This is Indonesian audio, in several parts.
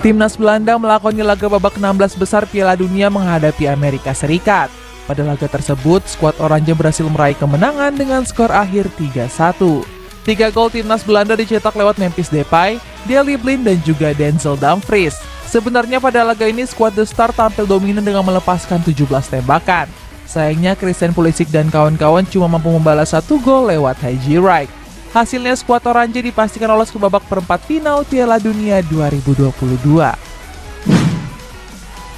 Timnas Belanda melakoni laga babak 16 besar Piala Dunia menghadapi Amerika Serikat. Pada laga tersebut, skuad Oranje berhasil meraih kemenangan dengan skor akhir 3-1. 3 gol Timnas Belanda dicetak lewat Memphis Depay, Daley Blind, dan juga Denzel Dumfries. Sebenarnya pada laga ini skuad The Star tampil dominan dengan melepaskan 17 tembakan. Sayangnya Christian Pulisic dan kawan-kawan cuma mampu membalas 1 gol lewat Haji Wright. Hasilnya skuad Oranje dipastikan lolos ke babak perempat final Piala Dunia 2022.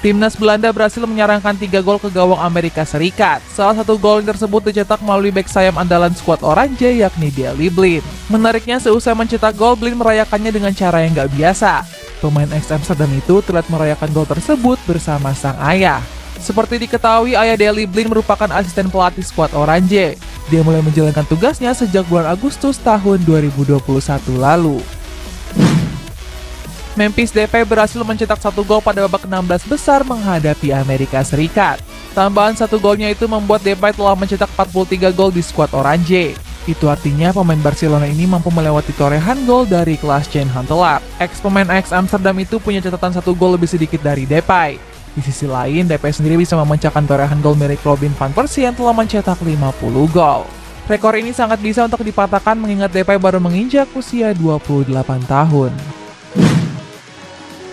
Timnas Belanda berhasil menyerangkan 3 gol ke gawang Amerika Serikat. Salah satu gol tersebut dicetak melalui bek sayap andalan skuad Oranje yakni Daley Blind. Menariknya seusai mencetak gol, Blind merayakannya dengan cara yang gak biasa. Pemain ex Amsterdam itu terlihat merayakan gol tersebut bersama sang ayah. Seperti diketahui, ayah Daley Blind merupakan asisten pelatih skuad Oranje. Dia mulai menjalankan tugasnya sejak bulan Agustus tahun 2021 lalu. Memphis Depay berhasil mencetak 1 gol pada babak 16 besar menghadapi Amerika Serikat. Tambahan 1 golnya itu membuat Depay telah mencetak 43 gol di skuad Oranje. Itu artinya pemain Barcelona ini mampu melewati torehan gol dari Klaas-Jan Huntelaar. Ex-pemain Ajax Amsterdam itu punya catatan 1 gol lebih sedikit dari Depay. Di sisi lain, Depay sendiri bisa memecahkan torehan gol mirip Robin van Persie yang telah mencetak 50 gol. Rekor ini sangat bisa untuk dipatahkan mengingat Depay baru menginjak usia 28 tahun.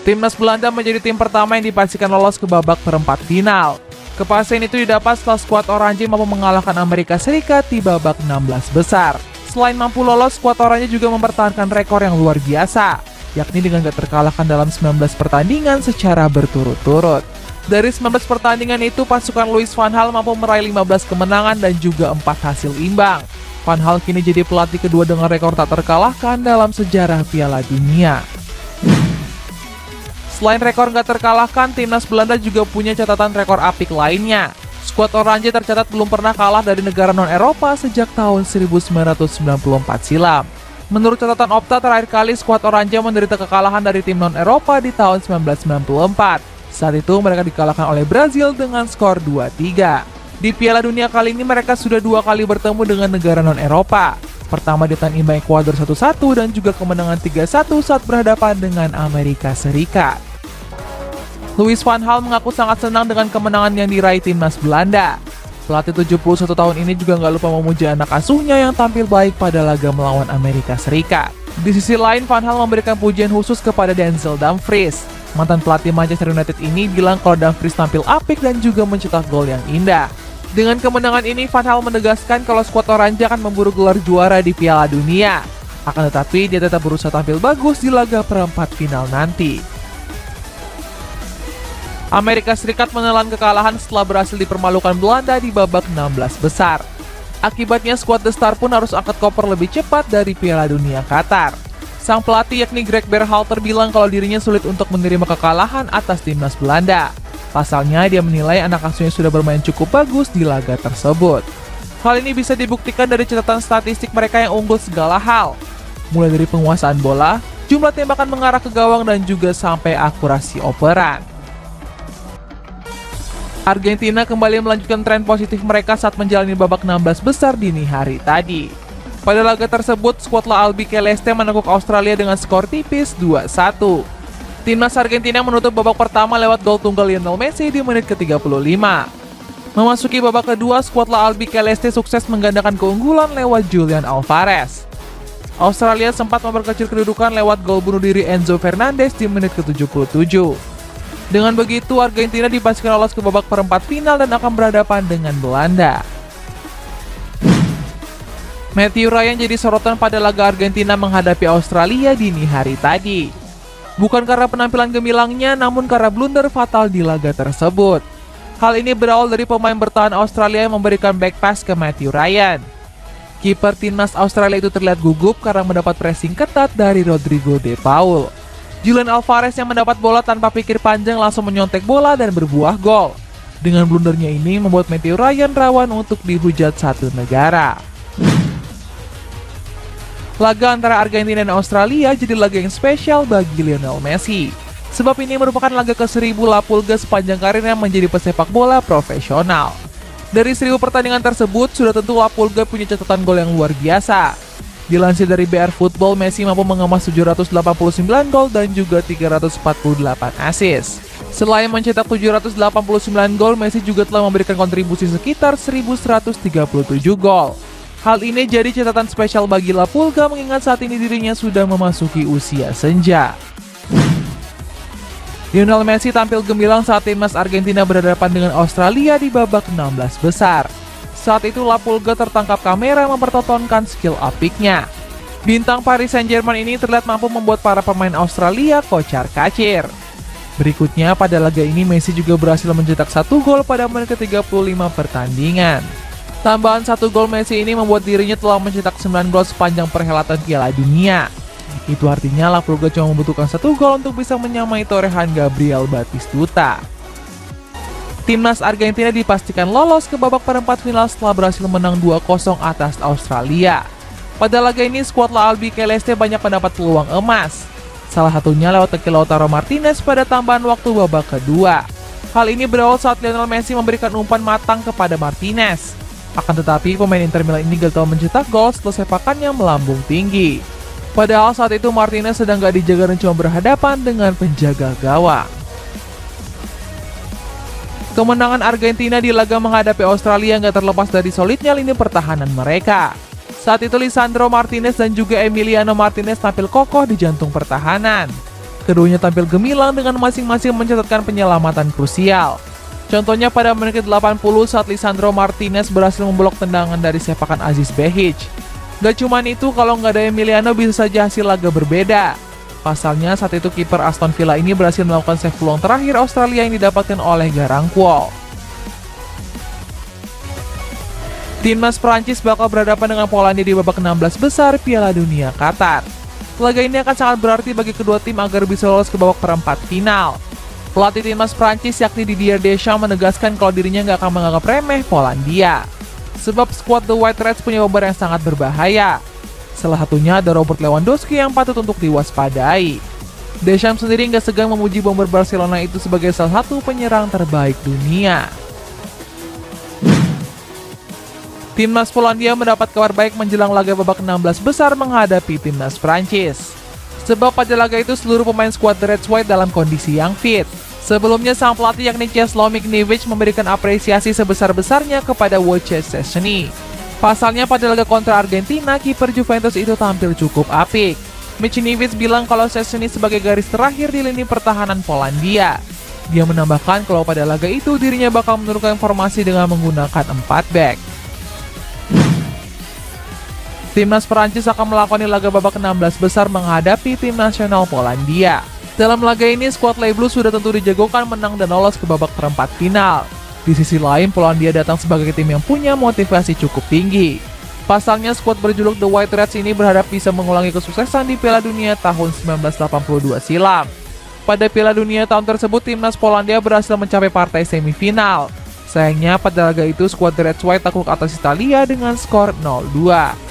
Timnas Belanda menjadi tim pertama yang dipastikan lolos ke babak perempat final. Kepastian itu didapat setelah skuad Oranje mampu mengalahkan Amerika Serikat di babak 16 besar. Selain mampu lolos, skuad Oranje juga mempertahankan rekor yang luar biasa, yakni dengan gak terkalahkan dalam 19 pertandingan secara berturut-turut. Dari 19 pertandingan itu, pasukan Louis van Gaal mampu meraih 15 kemenangan dan juga 4 hasil imbang. Van Gaal kini jadi pelatih kedua dengan rekor tak terkalahkan dalam sejarah Piala Dunia. Selain rekor gak terkalahkan, Timnas Belanda juga punya catatan rekor apik lainnya. Skuad Oranje tercatat belum pernah kalah dari negara non-Eropa sejak tahun 1994 silam. Menurut catatan Opta, terakhir kali skuad Oranje menderita kekalahan dari tim non-Eropa di tahun 1994. Saat itu mereka dikalahkan oleh Brazil dengan skor 2-3. Di Piala Dunia kali ini mereka sudah 2 kali bertemu dengan negara non-Eropa. Pertama ditahan imbang Ekuador 1-1 dan juga kemenangan 3-1 saat berhadapan dengan Amerika Serikat. Louis van Gaal mengaku sangat senang dengan kemenangan yang diraih Timnas Belanda. Pelatih 71 tahun ini juga nggak lupa memuji anak asuhnya yang tampil baik pada laga melawan Amerika Serikat. Di sisi lain, Van Gaal memberikan pujian khusus kepada Denzel Dumfries. Mantan pelatih Manchester United ini bilang kalau Dumfries tampil apik dan juga mencetak gol yang indah. Dengan kemenangan ini, Van Gaal menegaskan kalau skuad Oranje akan memburu gelar juara di Piala Dunia. Akan tetapi, dia tetap berusaha tampil bagus di laga perempat final nanti. Amerika Serikat menelan kekalahan setelah berhasil dipermalukan Belanda di babak 16 besar. Akibatnya skuad The Star pun harus angkat koper lebih cepat dari Piala Dunia Qatar. Sang pelatih yakni Greg Berhalter bilang kalau dirinya sulit untuk menerima kekalahan atas Timnas Belanda. Pasalnya dia menilai anak asuhnya sudah bermain cukup bagus di laga tersebut. Hal ini bisa dibuktikan dari catatan statistik mereka yang unggul segala hal. Mulai dari penguasaan bola, jumlah tembakan mengarah ke gawang dan juga sampai akurasi operan. Argentina kembali melanjutkan tren positif mereka saat menjalani babak 16 besar dini hari tadi. Pada laga tersebut, skuad La Albi Celeste menekuk Australia dengan skor tipis 2-1. Timnas Argentina menutup babak pertama lewat gol tunggal Lionel Messi di menit ke-35. Memasuki babak kedua, skuad La Albi Celeste sukses menggandakan keunggulan lewat Julian Alvarez. Australia sempat memperkecil kedudukan lewat gol bunuh diri Enzo Fernandez di menit ke-77. Dengan begitu, Argentina dipastikan lolos ke babak perempat final dan akan berhadapan dengan Belanda. Matthew Ryan jadi sorotan pada laga Argentina menghadapi Australia dini hari tadi. Bukan karena penampilan gemilangnya, namun karena blunder fatal di laga tersebut. Hal ini berawal dari pemain bertahan Australia yang memberikan back pass ke Matthew Ryan. Kiper timnas Australia itu terlihat gugup karena mendapat pressing ketat dari Rodrigo De Paul. Julian Alvarez yang mendapat bola tanpa pikir panjang langsung menyontek bola dan berbuah gol. Dengan blundernya ini membuat Matthew Ryan rawan untuk dihujat satu negara. Laga antara Argentina dan Australia jadi laga yang spesial bagi Lionel Messi. Sebab ini merupakan laga ke-1000 La Pulga sepanjang karirnya menjadi pesepak bola profesional. Dari 1000 pertandingan tersebut, sudah tentu La Pulga punya catatan gol yang luar biasa. Dilansir dari BR Football, Messi mampu mengemas 789 gol dan juga 348 assist. Selain mencetak 789 gol, Messi juga telah memberikan kontribusi sekitar 1137 gol. Hal ini jadi catatan spesial bagi La Pulga mengingat saat ini dirinya sudah memasuki usia senja. Lionel Messi tampil gemilang saat timnas Argentina berhadapan dengan Australia di babak 16 besar. Saat itu La Pulga tertangkap kamera mempertontonkan skill apiknya. Bintang Paris Saint-Germain ini terlihat mampu membuat para pemain Australia kocar-kacir. Berikutnya, pada laga ini Messi juga berhasil mencetak 1 gol pada menit ke-35 pertandingan. Tambahan 1 gol Messi ini membuat dirinya telah mencetak 9 gol sepanjang perhelatan Piala Dunia. Itu artinya La Pulga cuma membutuhkan 1 gol untuk bisa menyamai torehan Gabriel Batistuta. Timnas Argentina dipastikan lolos ke babak perempat final setelah berhasil menang 2-0 atas Australia. Pada laga ini, skuad La Albiceleste banyak mendapat peluang emas. Salah satunya lewat Lautaro Martinez pada tambahan waktu babak kedua. Hal ini berawal saat Lionel Messi memberikan umpan matang kepada Martinez. Akan tetapi, pemain Inter Milan ini gagal mencetak gol setelah sepakannya melambung tinggi. Padahal saat itu Martinez sedang gak dijaga dan cuma berhadapan dengan penjaga gawang. Kemenangan Argentina di laga menghadapi Australia nggak terlepas dari solidnya lini pertahanan mereka. Saat itu Lisandro Martinez dan juga Emiliano Martinez tampil kokoh di jantung pertahanan. Keduanya tampil gemilang dengan masing-masing mencatatkan penyelamatan krusial. Contohnya pada menit ke-80 saat Lisandro Martinez berhasil memblok tendangan dari sepakan Aziz Behich. Gak cuman itu, kalau nggak ada Emiliano bisa saja hasil laga berbeda. Pasalnya saat itu kiper Aston Villa ini berhasil melakukan save peluang terakhir Australia yang didapatkan oleh Garangkuol. Timnas Prancis bakal berhadapan dengan Polandia di babak 16 besar Piala Dunia Qatar. Laga ini akan sangat berarti bagi kedua tim agar bisa lolos ke babak perempat final. Pelatih timnas Prancis yakni Didier Deschamps menegaskan kalau dirinya nggak akan menganggap remeh Polandia. Sebab skuad The White Reds punya beban yang sangat berbahaya. Salah satunya ada Robert Lewandowski yang patut untuk diwaspadai. Deschamps sendiri nggak segan memuji bomber Barcelona itu sebagai salah satu penyerang terbaik dunia. Timnas Polandia mendapat kabar baik menjelang laga babak 16 besar menghadapi timnas Prancis. Sebab pada laga itu seluruh pemain skuad The Reds White dalam kondisi yang fit. Sebelumnya sang pelatih yakni Czeslaw Michniewicz memberikan apresiasi sebesar-besarnya kepada Wojciech Szczesny. Pasalnya pada laga kontra Argentina, kiper Juventus itu tampil cukup apik. Michniewicz bilang kalau Szczesny sebagai garis terakhir di lini pertahanan Polandia. Dia menambahkan kalau pada laga itu dirinya bakal menurunkan formasi dengan menggunakan 4 back. Timnas Perancis akan melakoni laga babak 16 besar menghadapi tim nasional Polandia. Dalam laga ini, skuad Les Bleus sudah tentu dijagokan menang dan lolos ke babak perempat final. Di sisi lain, Polandia datang sebagai tim yang punya motivasi cukup tinggi. Pasalnya, skuad berjuluk The White Reds ini berharap bisa mengulangi kesuksesan di Piala Dunia tahun 1982 silam. Pada Piala Dunia tahun tersebut, timnas Polandia berhasil mencapai partai semifinal. Sayangnya, pada laga itu, skuad The Reds White takluk atas Italia dengan skor 0-2.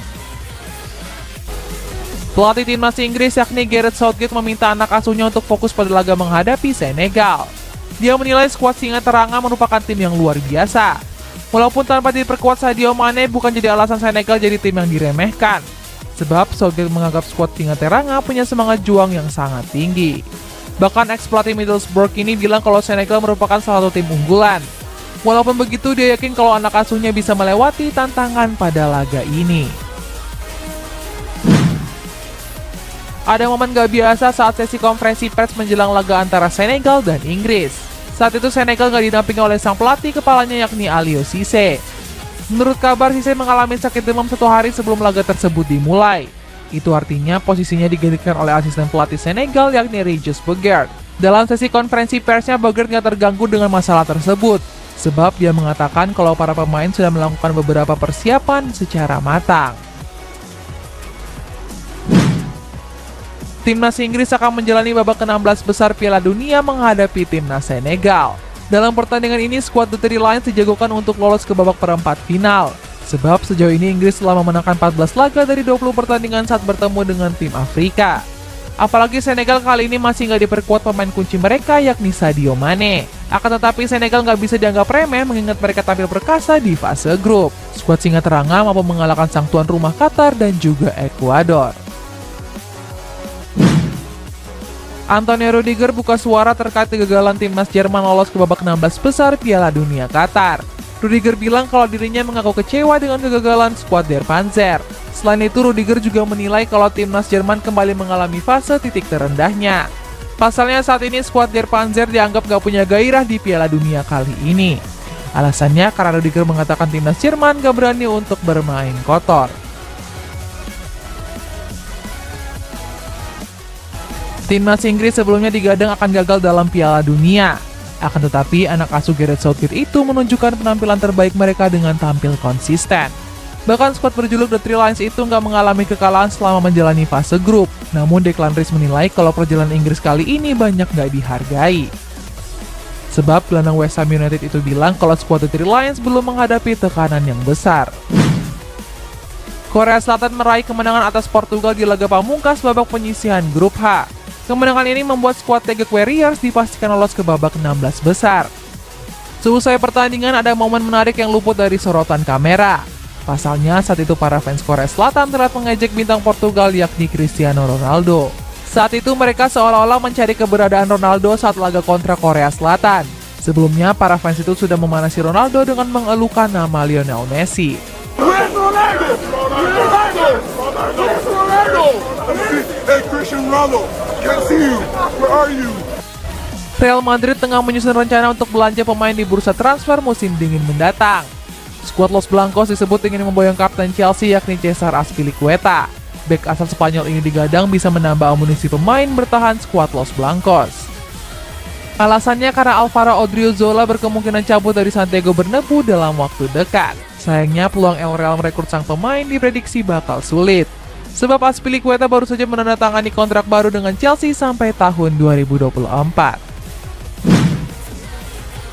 Pelatih timnas Inggris yakni Gareth Southgate meminta anak asuhnya untuk fokus pada laga menghadapi Senegal. Dia menilai skuad Singa Teranga merupakan tim yang luar biasa. Walaupun tanpa diperkuat Sadio Mane bukan jadi alasan Senegal jadi tim yang diremehkan. Sebab Southgate menganggap skuad Singa Teranga punya semangat juang yang sangat tinggi. Bahkan ex-pelatih Middlesbrough ini bilang kalau Senegal merupakan salah satu tim unggulan. Walaupun begitu, dia yakin kalau anak asuhnya bisa melewati tantangan pada laga ini. Ada momen gak biasa saat sesi konferensi pers menjelang laga antara Senegal dan Inggris. Saat itu Senegal gak didampingi oleh sang pelatih kepalanya yakni Aliou Cissé. Menurut kabar, Cissé mengalami sakit demam 1 hari sebelum laga tersebut dimulai. Itu artinya posisinya digantikan oleh asisten pelatih Senegal yakni Regis Bogaert. Dalam sesi konferensi persnya, Bogaert gak terganggu dengan masalah tersebut. Sebab dia mengatakan kalau para pemain sudah melakukan beberapa persiapan secara matang. Timnas Inggris akan menjalani babak ke-16 besar Piala Dunia menghadapi timnas Senegal. Dalam pertandingan ini, skuad The Three Lions dijagokan untuk lolos ke babak perempat final. Sebab sejauh ini Inggris telah memenangkan 14 laga dari 20 pertandingan saat bertemu dengan tim Afrika. Apalagi Senegal kali ini masih nggak diperkuat pemain kunci mereka yakni Sadio Mane. Akan tetapi Senegal nggak bisa dianggap remeh mengingat mereka tampil perkasa di fase grup. Skuad Singa Teranga mampu mengalahkan sang tuan rumah Qatar dan juga Ekuador. Antonio Rudiger buka suara terkait kegagalan timnas Jerman lolos ke babak 16 besar Piala Dunia Qatar. Rudiger bilang kalau dirinya mengaku kecewa dengan kegagalan skuad Der Panzer. Selain itu, Rudiger juga menilai kalau timnas Jerman kembali mengalami fase titik terendahnya. Pasalnya saat ini skuad Der Panzer dianggap gak punya gairah di Piala Dunia kali ini. Alasannya karena Rudiger mengatakan timnas Jerman gak berani untuk bermain kotor. Timnas Inggris sebelumnya digadang akan gagal dalam Piala Dunia. Akan tetapi, anak asuh Gareth Southgate itu menunjukkan penampilan terbaik mereka dengan tampil konsisten. Bahkan skuad berjuluk The Three Lions itu nggak mengalami kekalahan selama menjalani fase grup. Namun Declan Rice menilai kalau perjalanan Inggris kali ini banyak nggak dihargai. Sebab gelandang West Ham United itu bilang kalau skuad The Three Lions belum menghadapi tekanan yang besar. Korea Selatan meraih kemenangan atas Portugal di laga pamungkas babak penyisihan grup H. Kemenangan ini membuat skuad Taeguk Warriors dipastikan lolos ke babak 16 besar. Seusai pertandingan ada momen menarik yang luput dari sorotan kamera. Pasalnya saat itu para fans Korea Selatan terlihat mengejek bintang Portugal yakni Cristiano Ronaldo. Saat itu mereka seolah-olah mencari keberadaan Ronaldo saat laga kontra Korea Selatan. Sebelumnya para fans itu sudah memanasi Ronaldo dengan mengeluhkan nama Lionel Messi. Real Madrid tengah menyusun rencana untuk belanja pemain di bursa transfer musim dingin mendatang. Skuad Los Blancos disebut ingin memboyong kapten Chelsea yakni Cesar Azpilicueta. Bek asal Spanyol ini digadang bisa menambah amunisi pemain bertahan skuad Los Blancos. Alasannya karena Alvaro Odriozola berkemungkinan cabut dari Santiago Bernabeu dalam waktu dekat. Sayangnya peluang El Real merekrut sang pemain diprediksi bakal sulit. Sebab Azpilicueta baru saja menandatangani kontrak baru dengan Chelsea sampai tahun 2024.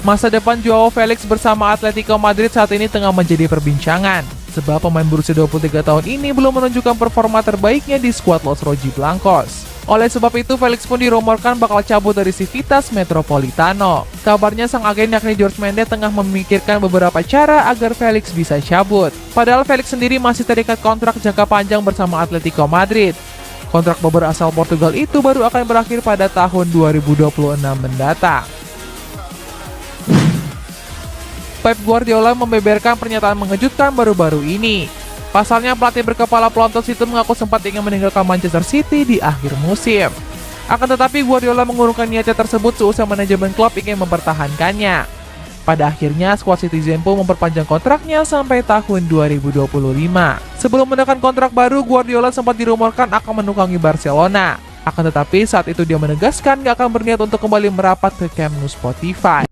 Masa depan Joao Felix bersama Atletico Madrid saat ini tengah menjadi perbincangan. Sebab pemain berusia 23 tahun ini belum menunjukkan performa terbaiknya di skuad Los Rojiblancos. Oleh sebab itu, Felix pun dirumorkan bakal cabut dari Civitas Metropolitano. Kabarnya sang agen yakni Jorge Mendes tengah memikirkan beberapa cara agar Felix bisa cabut. Padahal Felix sendiri masih terikat kontrak jangka panjang bersama Atletico Madrid. Kontrak bober asal Portugal itu baru akan berakhir pada tahun 2026 mendatang. Pep Guardiola membeberkan pernyataan mengejutkan baru-baru ini. Pasalnya pelatih berkepala pelontos itu mengaku sempat ingin meninggalkan Manchester City di akhir musim. Akan tetapi Guardiola mengurungkan niatnya tersebut seusai manajemen klub ingin mempertahankannya. Pada akhirnya skuad Citizen pun memperpanjang kontraknya sampai tahun 2025. Sebelum menekan kontrak baru, Guardiola sempat dirumorkan akan menukangi Barcelona. Akan tetapi saat itu dia menegaskan gak akan berniat untuk kembali merapat ke Camp Nou Spotify.